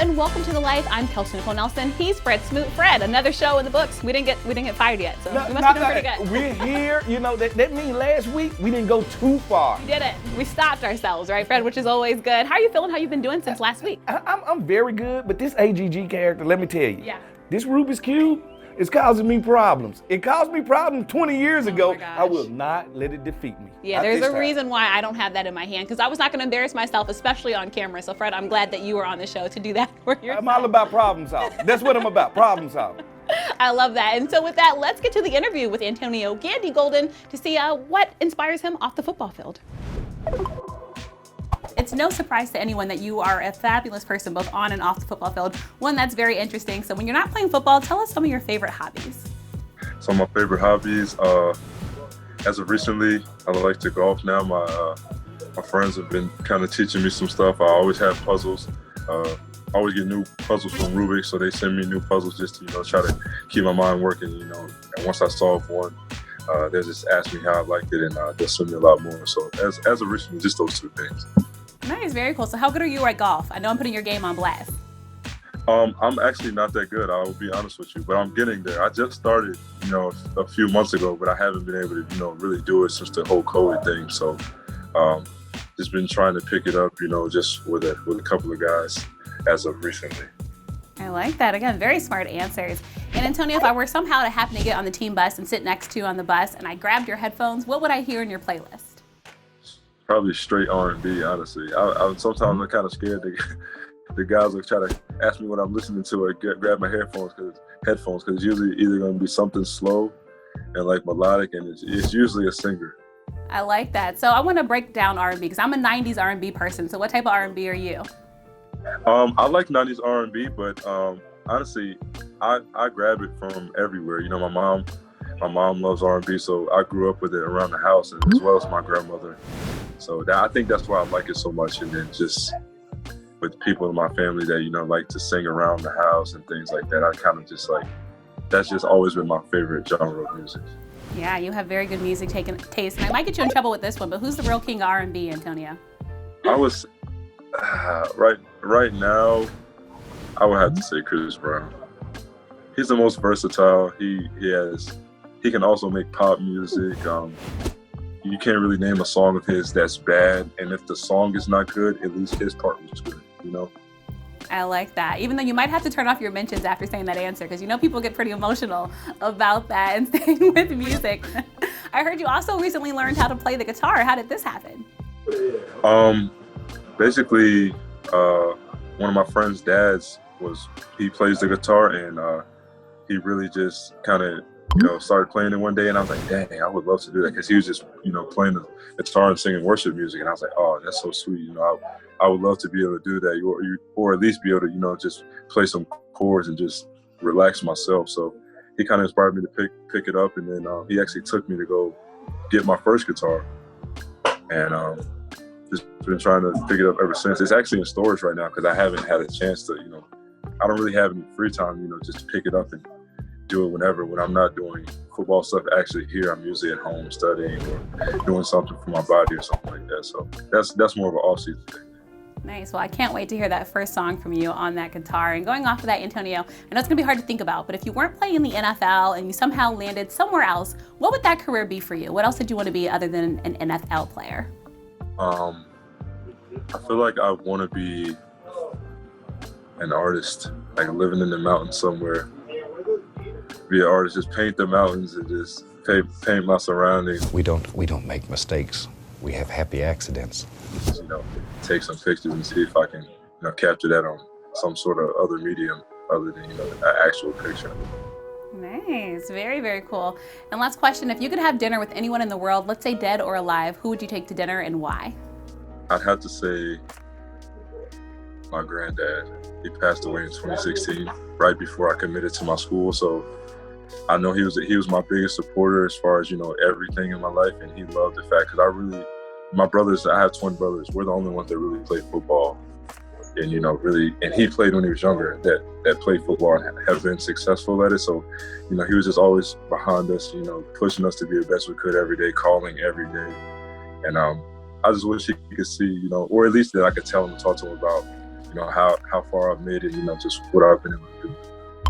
and welcome to The Life. I'm Kelsey Nicole Nelson. He's Fred Smoot. Fred, another show in the books. We didn't get fired yet, so we must be doing pretty good. We're here. You know, that means last week we didn't go too far. We didn't. We stopped ourselves, right, Fred, which is always good. How are you feeling? How you been doing since last week? I'm very good, but this AGG character, let me tell you. Yeah. This Rubik's Cube is causing me problems. It caused me problems 20 years ago. My gosh. I will not let it defeat me. Yeah, there's a reason why I don't have that in my hand, because I was not going to embarrass myself, especially on camera. So, Fred, I'm glad that you were on the show to do that for yourself. I'm all about problem solving. That's what I'm about, problem solving. I love that. And so with that, let's get to the interview with Antonio Gandy-Golden to see what inspires him off the football field. It's no surprise to anyone that you are a fabulous person, both on and off the football field. One that's very interesting. So when you're not playing football, tell us some of your favorite hobbies. So my favorite hobbies, as of recently, I like to golf now. My friends have been kind of teaching me some stuff. I always have puzzles. I always get new puzzles from Rubik, so they send me new puzzles just to, try to keep my mind working, And once I solve one, they just ask me how I liked it, and they'll send me a lot more. So as of recently, just those two things. Nice, very cool. So how good are you at golf? I know I'm putting your game on blast. I'm actually not that good, I will be honest with you, but I'm getting there. I just started, a few months ago, but I haven't been able to, really do it since the whole COVID thing. So just been trying to pick it up, just with a couple of guys as of recently. I like that. Again, very smart answers. And Antonio, if I were somehow to happen to get on the team bus and sit next to you on the bus and I grabbed your headphones, what would I hear in your playlist? Probably straight R&B, honestly. Sometimes I'm kind of scared the guys will try to ask me what I'm listening to or grab my headphones because it's usually either going to be something slow and like melodic, and it's usually a singer. I like that. So I want to break down R&B because I'm a 90s R&B person. So what type of R&B are you? I like 90s R&B, but honestly, I grab it from everywhere. My mom loves R&B, so I grew up with it around the house, and as well as my grandmother. So I think that's why I like it so much. And then just with people in my family that, like to sing around the house and things like that, I kind of just that's just always been my favorite genre of music. Yeah, you have very good music taste. And I might get you in trouble with this one, but who's the real king of R&B, Antonio? I was, right now, I would have to say Chris Brown. He's the most versatile. He can also make pop music. You can't really name a song of his that's bad, and if the song is not good, at least his part was good, I like that. Even though you might have to turn off your mentions after saying that answer, because people get pretty emotional about that and staying with music. I heard you also recently learned how to play the guitar. How did this happen? Basically, one of my friend's dads he plays the guitar, and he really just kind of started playing it one day, and I was like, dang, I would love to do that, because he was just, playing the guitar and singing worship music, and I was like, oh, that's so sweet, I would love to be able to do that, or at least be able to, just play some chords and just relax myself. So he kind of inspired me to pick it up, and then he actually took me to go get my first guitar, and just been trying to pick it up ever since. It's actually in storage right now, because I haven't had a chance to, I don't really have any free time, just to pick it up and do it when I'm not doing football stuff. Actually here, I'm usually at home studying or doing something for my body or something like that. So that's more of an off-season thing. Nice. Well, I can't wait to hear that first song from you on that guitar. And going off of that, Antonio, I know it's going to be hard to think about, but if you weren't playing in the NFL and you somehow landed somewhere else, what would that career be for you? What else did you want to be other than an NFL player? I feel like I want to be an artist, like living in the mountains somewhere. Be an artist, just paint the mountains and just paint my surroundings. We don't make mistakes. We have happy accidents. Just, take some pictures and see if I can, capture that on some sort of other medium other than, an actual picture. Nice, very, very cool. And last question, if you could have dinner with anyone in the world, let's say dead or alive, who would you take to dinner and why? I'd have to say my granddad. He passed away in 2016, right before I committed to my school. So I know he was my biggest supporter as far as, everything in my life. And he loved the fact, because I have twin brothers. We're the only ones that really play football. And, and he played when he was younger, that played football and have been successful at it. So, he was just always behind us, pushing us to be the best we could every day, calling every day. And I just wish he could see, or at least that I could tell him and talk to him about, how far I've made it, just what I've been able to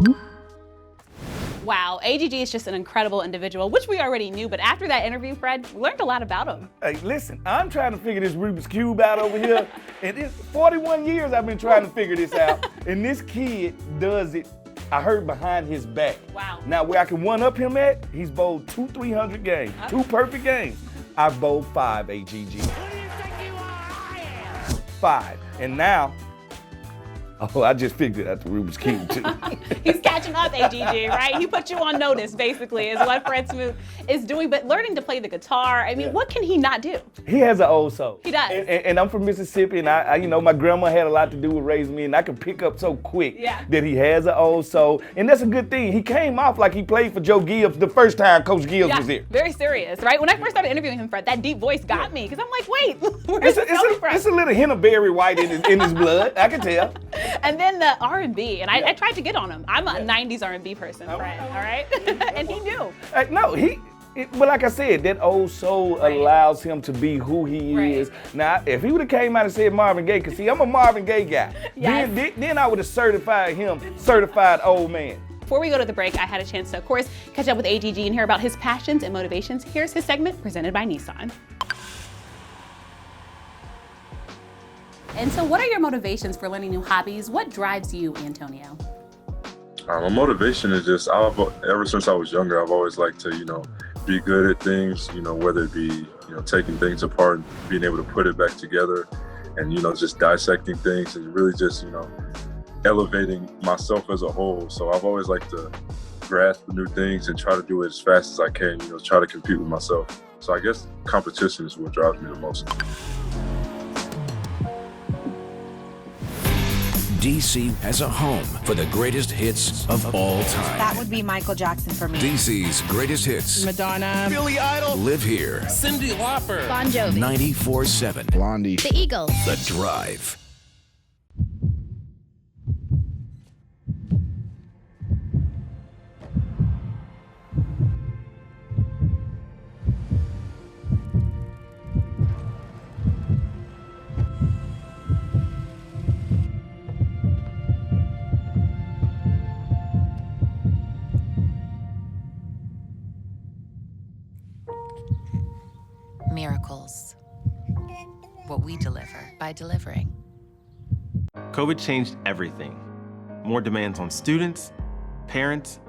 do. Wow, AGG is just an incredible individual, which we already knew, but after that interview, Fred, we learned a lot about him. Hey, listen, I'm trying to figure this Rubik's Cube out over here, and it's 41 years I've been trying to figure this out, and this kid does it, I heard, behind his back. Wow. Now, where I can one-up him at, he's bowled 300 games, 2 perfect games. I've bowled 5, AGG. Who do you think you are? I am. 5, and now, I just figured out the Rubik's Cube too. He's catching up, AGG, right? He put you on notice, basically, is what Fred Smoot is doing. But learning to play the guitar, I mean, what can he not do? He has an old soul. He does. And I'm from Mississippi, and I my grandma had a lot to do with raising me, and I can pick up so quick that he has an old soul. And that's a good thing. He came off like he played for Joe Gibbs the first time Coach Gibbs was here. Very serious, right? When I first started interviewing him, Fred, that deep voice got me, because I'm like, wait, where's it coming from? It's a little hint of Barry White in his blood, I can tell. And then the R&B, and I tried to get on him. I'm a 90s R&B person, Fred, all right? And he knew. But like I said, that old soul allows him to be who he is. Now, if he would have came out and said Marvin Gaye, because see, I'm a Marvin Gaye guy, then I would have certified him certified old man. Before we go to the break, I had a chance to, of course, catch up with AGG and hear about his passions and motivations. Here's his segment presented by Nissan. And so what are your motivations for learning new hobbies? What drives you, Antonio? My motivation is just, ever since I was younger, I've always liked to, be good at things, whether it be, taking things apart and being able to put it back together and, just dissecting things and really just, elevating myself as a whole. So I've always liked to grasp new things and try to do it as fast as I can, try to compete with myself. So I guess competition is what drives me the most. DC has a home for the greatest hits of all time. That would be Michael Jackson for me. DC's greatest hits. Madonna. Billy Idol. Live here. Cyndi Lauper. Bon Jovi. 94.7. Blondie. The Eagles. The Drive. Miracles. What we deliver by delivering. COVID changed everything. More demands on students, parents,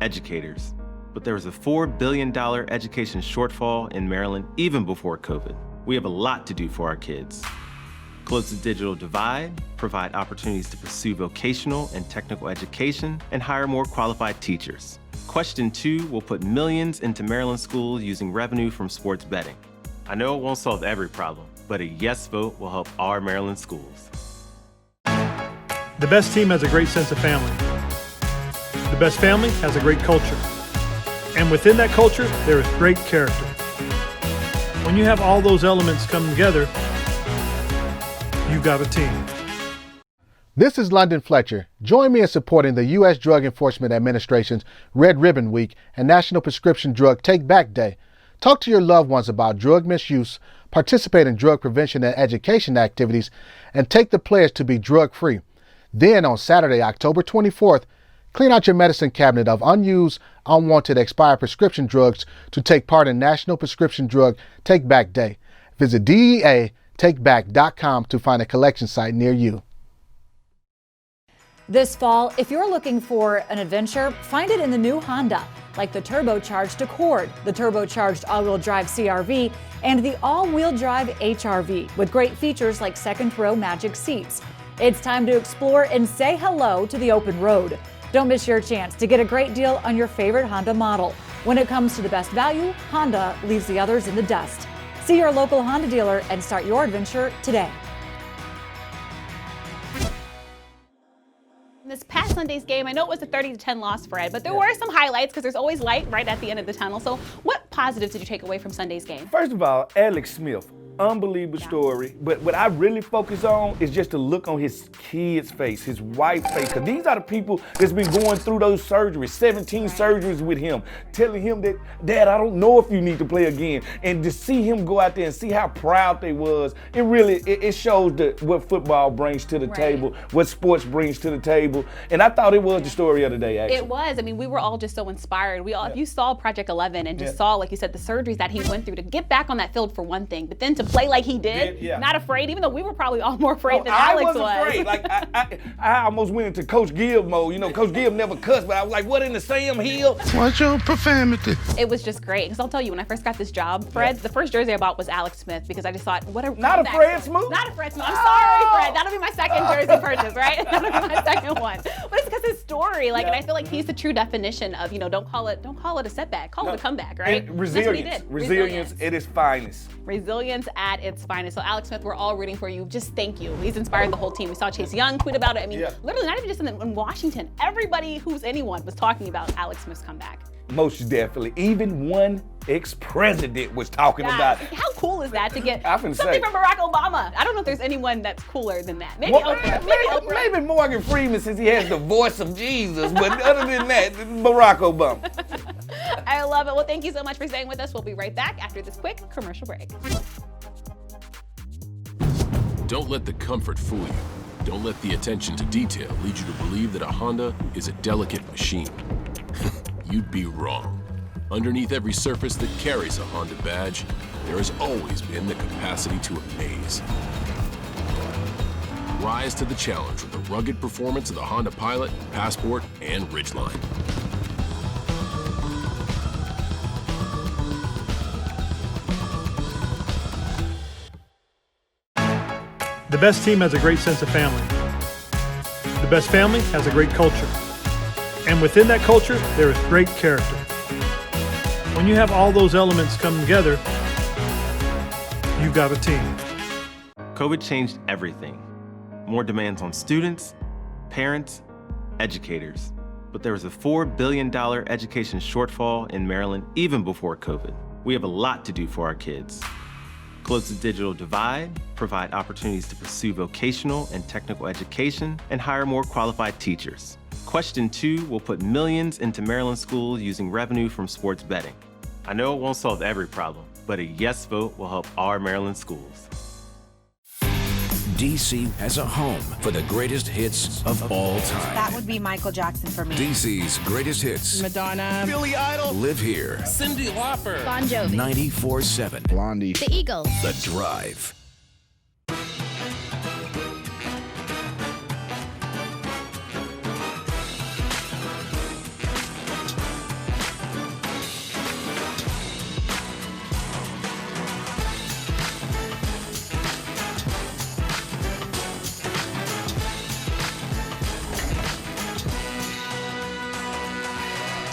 educators. But there was a $4 billion education shortfall in Maryland even before COVID. We have a lot to do for our kids. Close the digital divide, provide opportunities to pursue vocational and technical education, and hire more qualified teachers. Question 2 will put millions into Maryland schools using revenue from sports betting. I know it won't solve every problem, but a yes vote will help our Maryland schools. The best team has a great sense of family. The best family has a great culture. And within that culture, there is great character. When you have all those elements come together, you've got a team. This is London Fletcher. Join me in supporting the U.S. Drug Enforcement Administration's Red Ribbon Week and National Prescription Drug Take Back Day. Talk to your loved ones about drug misuse, participate in drug prevention and education activities, and take the pledge to be drug-free. Then on Saturday, October 24th, clean out your medicine cabinet of unused, unwanted, expired prescription drugs to take part in National Prescription Drug Take Back Day. Visit DEATakeback.com to find a collection site near you. This fall, if you're looking for an adventure, find it in the new Honda, like the turbocharged Accord, the turbocharged all-wheel drive CR-V, and the all-wheel drive HR-V, with great features like second-row magic seats. It's time to explore and say hello to the open road. Don't miss your chance to get a great deal on your favorite Honda model. When it comes to the best value, Honda leaves the others in the dust. See your local Honda dealer and start your adventure today. This past Sunday's game, I know it was a 30-10 loss, Fred, but there were some highlights because there's always light right at the end of the tunnel. So what positives did you take away from Sunday's game? First of all, Alex Smith, unbelievable story. But what I really focus on is just the look on his kid's face, his wife's face. Because these are the people that's been going through those surgeries, 17 surgeries with him, telling him that, Dad, I don't know if you need to play again. And to see him go out there and see how proud they was, it shows what football brings to the table, what sports brings to the table. And I thought it was the story of the day, actually. It was. I mean, we were all just so inspired. If you saw Project 11 and just saw, like you said, the surgeries that he went through to get back on that field for one thing, but then to play like he did, not afraid, even though we were probably all more afraid than Alex was. I wasn't afraid. Like, I almost went into Coach Gibb mode. You know, Coach Gibb never cussed, but I was like, what in the Sam Hill? Watch your profanity. It was just great. Because I'll tell you, when I first got this job, Fred, the first jersey I bought was Alex Smith, because I just thought, what a Not a Fred Smoot? Not a Fred Smoot. I'm sorry, Fred. That'll be my second jersey purchase, right? That'll be my second one. But it's because his story, and I feel like he's the true definition of, don't call it a setback, call it a comeback, right? Resilience. Resilience at its finest. Resilience at its finest. So Alex Smith, we're all rooting for you. Just thank you. He's inspired the whole team. We saw Chase Young tweet about it. I mean, literally not even just in Washington. Everybody who's anyone was talking about Alex Smith's comeback. Most definitely. Even one ex-president was talking about it. How cool is that to get something from Barack Obama? I don't know if there's anyone that's cooler than that. Maybe Oprah. Maybe Morgan Freeman, since he has the voice of Jesus. But other than that, Barack Obama. I love it. Well, thank you so much for staying with us. We'll be right back after this quick commercial break. Don't let the comfort fool you. Don't let the attention to detail lead you to believe that a Honda is a delicate machine. You'd be wrong. Underneath every surface that carries a Honda badge, there has always been the capacity to amaze. Rise to the challenge with the rugged performance of the Honda Pilot, Passport, and Ridgeline. The best team has a great sense of family. The best family has a great culture. And within that culture, there is great character. When you have all those elements come together, you've got a team. COVID changed everything. More demands on students, parents, educators. But there was a $4 billion education shortfall in Maryland even before COVID. We have a lot to do for our kids. Close the digital divide, provide opportunities to pursue vocational and technical education, and hire more qualified teachers. Question 2 will put millions into Maryland schools using revenue from sports betting. I know it won't solve every problem, but a yes vote will help our Maryland schools. DC has a home for the greatest hits of all time. That would be Michael Jackson for me. DC's greatest hits. Madonna. Billy Idol. Live here. Cyndi Lauper. Bon Jovi. 94.7. Blondie. The Eagles. The Drive.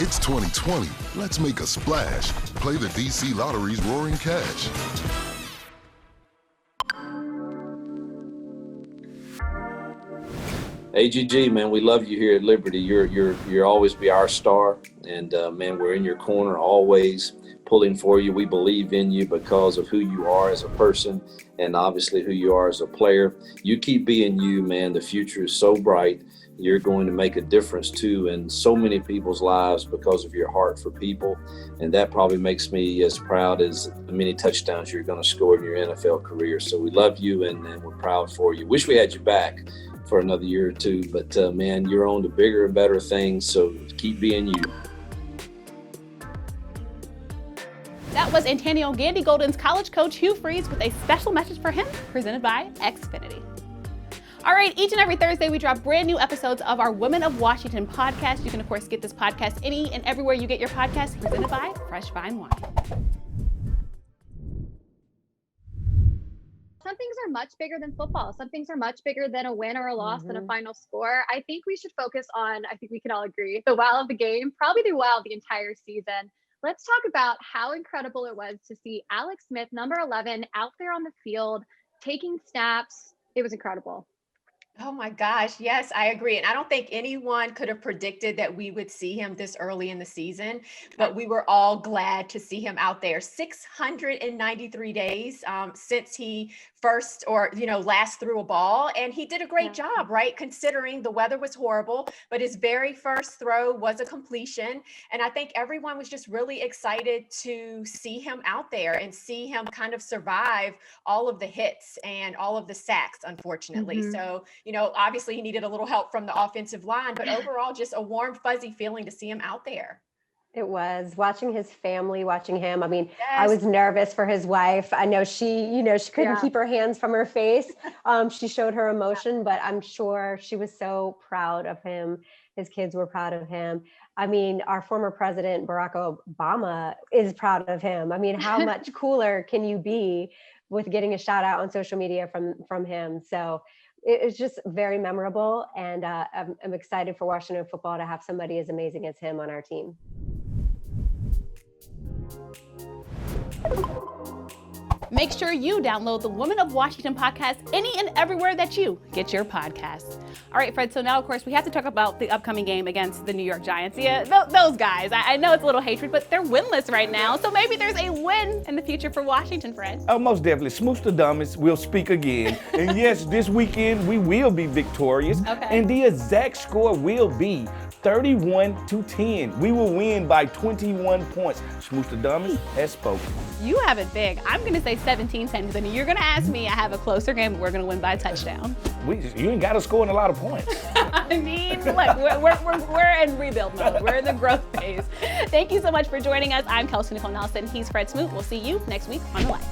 It's 2020. Let's make a splash. Play the DC Lottery's Roaring Cash. AGG, man, we love you here at Liberty. You're always be our star, and man, we're in your corner always, pulling for you. We believe in you because of who you are as a person, and obviously who you are as a player. You keep being you, man. The future is so bright. You're going to make a difference too in so many people's lives because of your heart for people, and that probably makes me as proud as the many touchdowns you're going to score in your NFL career. So we love you, and we're proud for you. Wish we had you back for another year or two, but man, you're on to bigger and better things, so keep being you. That was Antonio Gandy-Golden's college coach Hugh Freeze with a special message for him presented by Xfinity. All right, each and every Thursday we drop brand new episodes of our Women of Washington podcast. You can, of course, get this podcast any and everywhere you get your podcasts, presented by Fresh Fine Wine. Some things are much bigger than football. Some things are much bigger than a win or a loss than a final score. I think we should focus on, I think we can all agree, the wow of the game, probably the wow of the entire season. Let's talk about how incredible it was to see Alex Smith, number 11, out there on the field, taking snaps. It was incredible. Oh my gosh, yes, I agree. And I don't think anyone could have predicted that we would see him this early in the season, but we were all glad to see him out there. 693 days since he first last threw a ball. And he did a great job, right? Considering the weather was horrible, but his very first throw was a completion. And I think everyone was just really excited to see him out there and see him kind of survive all of the hits and all of the sacks, unfortunately. So, obviously he needed a little help from the offensive line, but overall just a warm, fuzzy feeling to see him out there. It was watching his family, watching him. I mean, I was nervous for his wife. I know she couldn't keep her hands from her face. She showed her emotion, but I'm sure she was so proud of him. His kids were proud of him. I mean, our former president, Barack Obama, is proud of him. I mean, how much cooler can you be with getting a shout out on social media from him? So it's just very memorable, and I'm excited for Washington football to have somebody as amazing as him on our team. Make sure you download the Women of Washington podcast any and everywhere that you get your podcasts. All right, Fred, so now, of course, we have to talk about the upcoming game against the New York Giants. Yeah, those guys, I know it's a little hatred, but they're winless right now, so maybe there's a win in the future for Washington, Fred. Oh, most definitely. Smooch the Dumbest will speak again. And yes, this weekend we will be victorious. Okay. And the exact score will be 31-10. We will win by 21 points. Smooch the Dumbest has spoken. You have it big. I'm going to say 17-10, because I mean, you're going to ask me, I have a closer game, but we're going to win by a touchdown. You ain't got to score in a lot of points. I mean, look, we're in rebuild mode. We're in the growth phase. Thank you so much for joining us. I'm Kelsey Nicole Nelson. He's Fred Smoot. We'll see you next week on The Live.